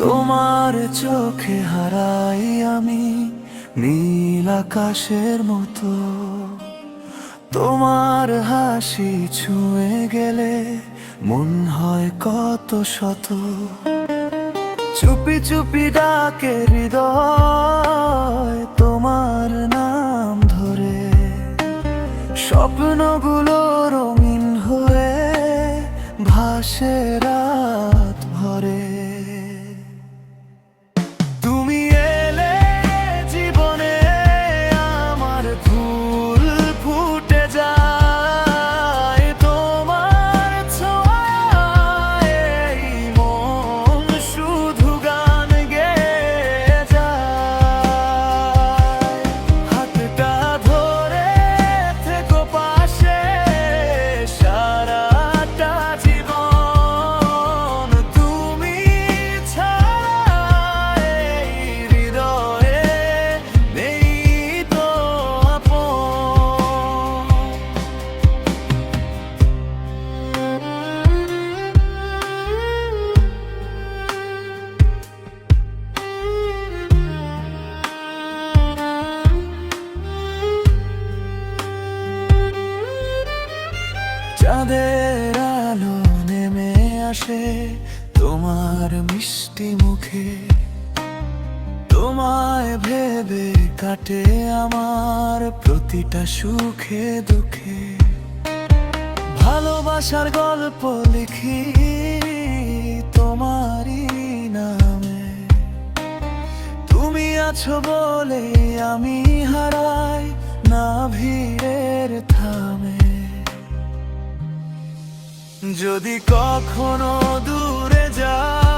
তোমার চোখে হারাই আমি নীল আকাশের মতো। তোমার হাসি ছুঁয়ে গেলে মন হয় কত শত। চুপি চুপি ডাকে হৃদয় তোমার নাম ধরে। স্বপ্নগুলো রঙিন হয়ে ভাসে রাত ভরে। তুমি এলে জীবনে আমার ফুল ফুটে যায়। তোমার ছোঁয়ায় এই মন শুধু গান গেয়ে যায়। হাতটা ধরে থেকো পাশে সারাটা জীবন। তুমি ছাড়া এই হৃদয়ে নেই তো আপন। চাঁদের আলো নেমে আসে তোমার মিষ্টি মুখে। তোমায় ভেবে কাটে আমার প্রতিটা সুখে দুঃখে। ভালোবাসার গল্প লিখি তোমারই নামে। তুমি আছো বলে আমি হারাই না ভিড়ের থামে। যদি কখনো দূরে যাই